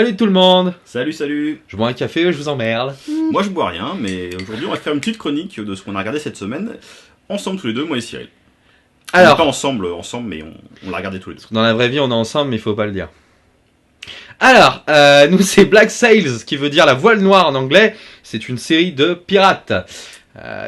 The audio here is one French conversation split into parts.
Salut tout le monde. Salut, salut. Je bois un café, je vous emmerde. Moi je bois rien, mais aujourd'hui on va faire une petite chronique de ce qu'on a regardé cette semaine, ensemble tous les deux, moi et Cyril. Alors, pas ensemble, mais on l'a regardé tous les deux. dans la vraie vie, on est ensemble, mais il faut pas le dire. Alors, nous c'est Black Sails, qui veut dire la voile noire en anglais. C'est une série de pirates,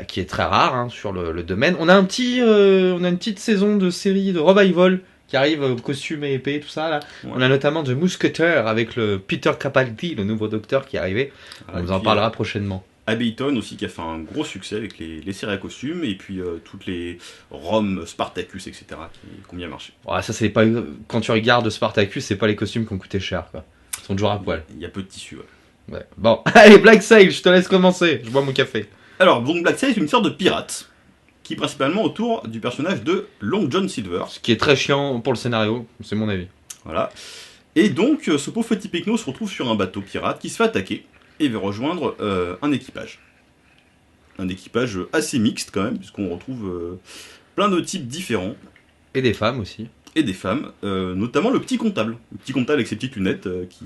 qui est très rare sur le domaine. On a une petite saison de série de revival qui arrive, costume et épée, tout ça là. Ouais. On a notamment The Musketeer avec le Peter Capaldi, le nouveau docteur qui est arrivé. On vous en parlera prochainement. Abington aussi qui a fait un gros succès avec les séries à costumes et puis toutes les Rome, Spartacus, etc. qui ont bien marché. Ouais, ça c'est pas quand tu regardes Spartacus, c'est pas les costumes qui ont coûté cher quoi. Ils sont toujours à poil. Il y a peu de tissu. Ouais. Ouais. Bon, allez Black Sail, je te laisse commencer. Je bois mon café. Alors donc Black Sail est une sorte de pirate qui est principalement autour du personnage de Long John Silver. Ce qui est très chiant pour le scénario, c'est mon avis. Voilà. Et donc ce pauvre petit Pecno se retrouve sur un bateau pirate qui se fait attaquer et veut rejoindre un équipage. Un équipage assez mixte quand même, puisqu'on retrouve plein de types différents. Et des femmes aussi. Et des femmes, notamment le petit comptable. Le petit comptable avec ses petites lunettes qui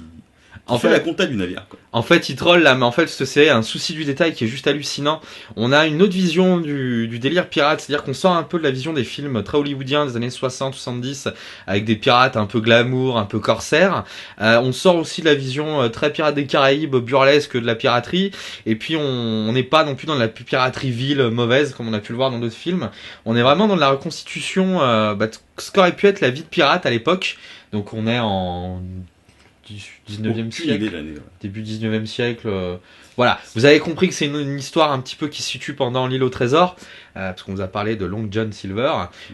En fait fait, la compta du navire. Quoi. En fait, il troll là, mais en fait, cette série a un souci du détail qui est juste hallucinant. On a une autre vision du délire pirate, c'est-à-dire qu'on sort un peu de la vision des films très hollywoodiens des années 60-70, avec des pirates un peu glamour, un peu corsaires. On sort aussi de la vision très pirate des Caraïbes, burlesque de la piraterie. Et puis, on n'est pas non plus dans la piraterie vile, mauvaise, comme on a pu le voir dans d'autres films. On est vraiment dans la reconstitution de ce qu'aurait pu être la vie de pirate à l'époque. Donc, on est en 19e siècle, début 19e siècle. Voilà, vous avez compris que c'est une histoire un petit peu qui se situe pendant l'île au trésor, parce qu'on vous a parlé de Long John Silver.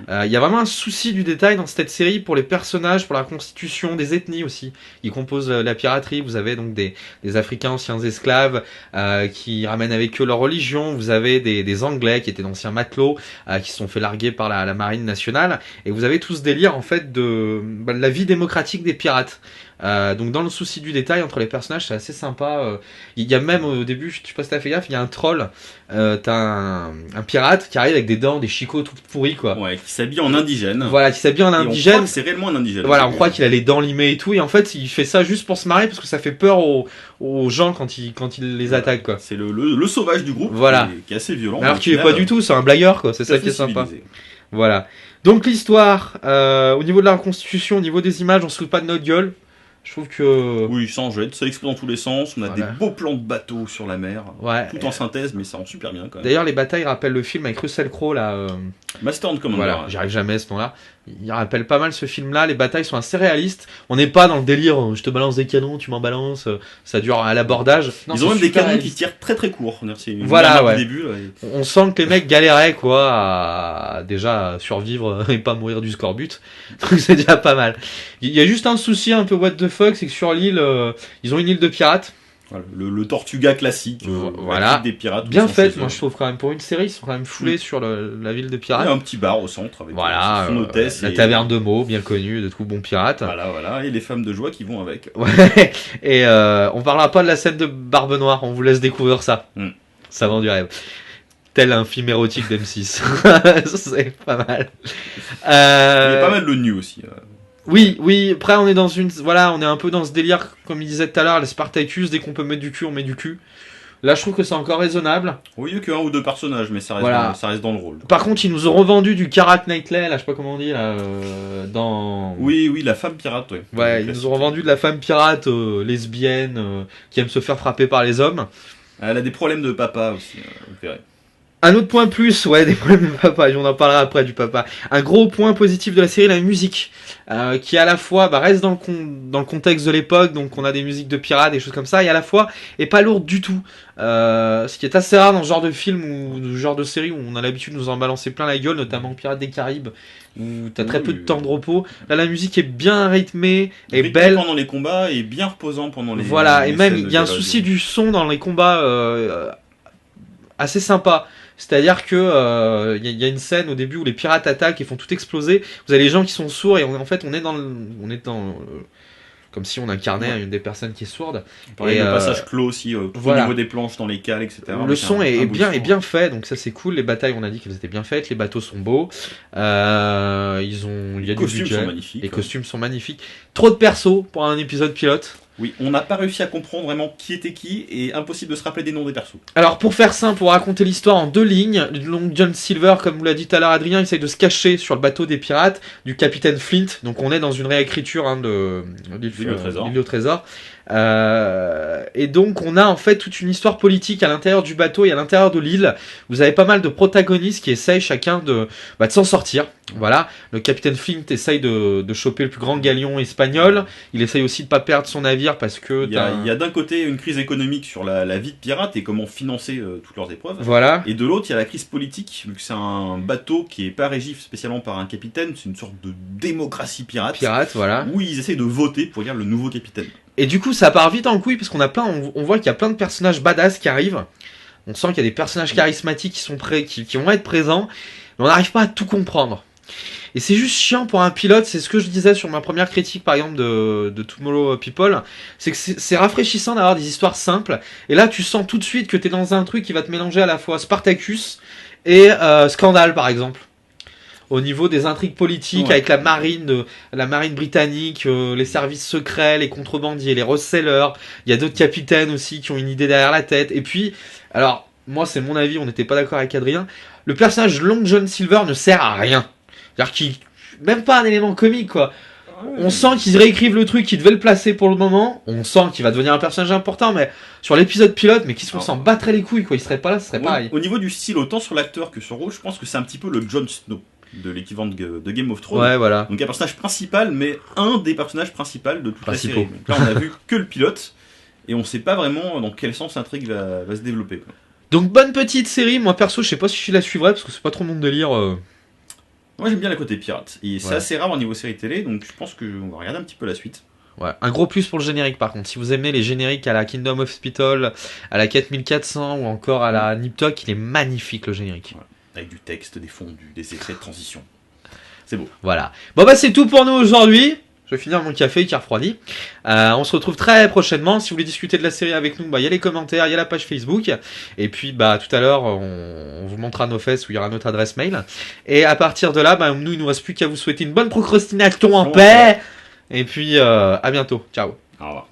Il y a vraiment un souci du détail dans cette série pour les personnages, pour la constitution des ethnies aussi. Ils composent la piraterie. Vous avez donc des Africains anciens esclaves qui ramènent avec eux leur religion. Vous avez des Anglais qui étaient d'anciens matelots qui se sont fait larguer par la marine nationale. Et vous avez tout ce délire en fait de la vie démocratique des pirates. Donc dans le souci du détail entre les personnages, c'est assez sympa. Il y a même au début, je sais pas si t'as fait gaffe, il y a un troll, t'as un pirate qui arrive avec des dents, des chicots tout pourris quoi. Ouais, qui s'habille en indigène. Voilà, qui s'habille en Et indigène. on croit que c'est réellement un indigène. Voilà, on croit qu'il a les dents limées et tout, et en fait il fait ça juste pour se marrer parce que ça fait peur aux gens quand il les attaque quoi. C'est le sauvage du groupe, voilà. qui est assez violent. Alors qu'il est pas du tout, c'est un blagueur quoi, c'est ça qui est sympa. Voilà. Donc l'histoire, au niveau de la reconstitution, au niveau des images, on se fout pas de notre gueule. Je trouve que... Oui, sans jette, ça explose dans tous les sens, on a voilà. des beaux plans de bateaux sur la mer, ouais. Tout en synthèse, mais ça rend super bien quand même. D'ailleurs, les batailles rappellent le film avec Russell Crowe, là... Master and Commander. Voilà, j'y arrive jamais à ce nom-là. Il rappelle pas mal ce film-là, les batailles sont assez réalistes. On n'est pas dans le délire, je te balance des canons, tu m'en balances, ça dure à l'abordage. Non, ils ont même des canons qui tirent très très court. C'est une voilà, ouais. Du début, là, On sent que les mecs galéraient, quoi, à déjà survivre et pas mourir du scorbut. Donc c'est déjà pas mal. Il y a juste un souci un peu what the fuck, c'est que sur l'île, ils ont une île de pirates. Voilà, le Tortuga classique, voilà. Des pirates. Bien fait, moi je trouve quand même pour une série, ils sont quand même foulés sur la ville de pirates. Il y a un petit bar au centre avec voilà, son hôtesse. La taverne de mots, bien connue, de tout bon pirate. Voilà, et les femmes de joie qui vont avec. Ouais, et on parlera pas de la scène de Barbe Noire, on vous laisse découvrir ça. Ça vend du rêve. Tel un film érotique d'M6. C'est pas mal. Il y a pas mal de nu aussi. Oui, après on est dans on est un peu dans ce délire, comme il disait tout à l'heure, les Spartacus, dès qu'on peut mettre du cul, on met du cul. Là, je trouve que c'est encore raisonnable. Oui, il y a qu'un ou deux personnages, mais ça reste dans le rôle. Par contre, ils nous ont revendu du Karat Knightley, là, je sais pas comment on dit, là, dans... Oui, la femme pirate, ouais. Ouais, ils nous ont revendu de la femme pirate, lesbienne, qui aime se faire frapper par les hommes. Elle a des problèmes de papa aussi, vous verrez. Un autre point plus, ouais, des problèmes de papa, on en parlera après du papa. Un gros point positif de la série, la musique, qui à la fois reste dans le contexte de l'époque, donc on a des musiques de pirates, des choses comme ça, et à la fois est pas lourde du tout. Ce qui est assez rare dans ce genre de film ou ce genre de série où on a l'habitude de nous en balancer plein la gueule, notamment Pirates des Caraïbes, où t'as très peu de temps de repos. Là, la musique est bien rythmée et belle pendant les combats et bien reposant pendant les. Voilà, et même il y a un souci du son dans les combats assez sympa. C'est-à-dire que y a une scène au début où les pirates attaquent et font tout exploser. Vous avez les gens qui sont sourds et en fait on est dans comme si on incarnait une des personnes qui est sourde. Et le passage clos aussi, au niveau des planches, dans les cales, etc. Le son est bien fait, donc ça c'est cool. Les batailles, on a dit qu'elles étaient bien faites. Les bateaux sont beaux. Il y a du budget. Les costumes sont magnifiques. Les costumes sont magnifiques. Trop de persos pour un épisode pilote. Oui, on n'a pas réussi à comprendre vraiment qui était qui, et impossible de se rappeler des noms des persos. Alors pour faire simple, pour raconter l'histoire en 2 lignes, Long John Silver, comme vous l'a dit tout à l'heure Adrien, essaye de se cacher sur le bateau des pirates du capitaine Flint. Donc on est dans une réécriture de L'île au trésor. Et donc on a en fait toute une histoire politique à l'intérieur du bateau et à l'intérieur de l'île. Vous avez pas mal de protagonistes qui essayent chacun de s'en sortir. Voilà, le capitaine Flint essaye de choper le plus grand galion espagnol. Il essaye aussi de pas perdre son navire parce que il y a d'un côté une crise économique sur la vie de pirate et comment financer toutes leurs épreuves. Voilà. Et de l'autre, il y a la crise politique, vu que c'est un bateau qui est pas régi spécialement par un capitaine, c'est une sorte de démocratie pirate. Voilà. Où ils essayent de voter pour élire le nouveau capitaine. Et du coup, ça part vite en couille parce qu'on a on voit qu'il y a plein de personnages badass qui arrivent. On sent qu'il y a des personnages charismatiques qui sont prêts, qui vont être présents, mais on n'arrive pas à tout comprendre. Et c'est juste chiant pour un pilote, c'est ce que je disais sur ma première critique par exemple de Tomorrow People, c'est que c'est rafraîchissant d'avoir des histoires simples, et là tu sens tout de suite que t'es dans un truc qui va te mélanger à la fois Spartacus et Scandale par exemple. Au niveau des intrigues politiques, avec la marine britannique, les services secrets, les contrebandiers, les resellers, il y a d'autres capitaines aussi qui ont une idée derrière la tête, et puis, alors, moi c'est mon avis, on n'était pas d'accord avec Adrien, le personnage Long John Silver ne sert à rien. C'est-à-dire qu'il même pas un élément comique quoi. On sent qu'ils réécrivent le truc, qu'ils devaient le placer pour le moment. On sent qu'il va devenir un personnage important, mais sur l'épisode pilote, mais qu'on s'en battrait les couilles quoi. Il serait pas là, ce serait pareil. Au niveau du style, autant sur l'acteur que sur le rôle, je pense que c'est un petit peu le Jon Snow de l'équivalent de Game of Thrones. Ouais, voilà. Donc un personnage principal, mais un des personnages principaux de toute la série. Donc là, on a vu que le pilote, et on sait pas vraiment dans quel sens l'intrigue va se développer, quoi. Donc bonne petite série. Moi perso, je sais pas si je la suivrai parce que c'est pas trop mon délire. Moi j'aime bien la côté pirate, et c'est assez rare au niveau série télé, donc je pense qu'on va regarder un petit peu la suite. Ouais, un gros plus pour le générique par contre. Si vous aimez les génériques à la Kingdom Hospital, à la 4400 ou encore à la Nip Tuck, il est magnifique le générique. Ouais. Avec du texte, des fondus, des effets de transition. C'est beau. Voilà. Bon bah c'est tout pour nous aujourd'hui. Je vais finir mon café qui a refroidi. On se retrouve très prochainement. Si vous voulez discuter de la série avec nous, il y a les commentaires, il y a la page Facebook. Et puis tout à l'heure, on vous montrera nos fesses où il y aura notre adresse mail. Et à partir de là, nous, il nous reste plus qu'à vous souhaiter une bonne procrastination en paix. Et puis à bientôt. Ciao. Au revoir.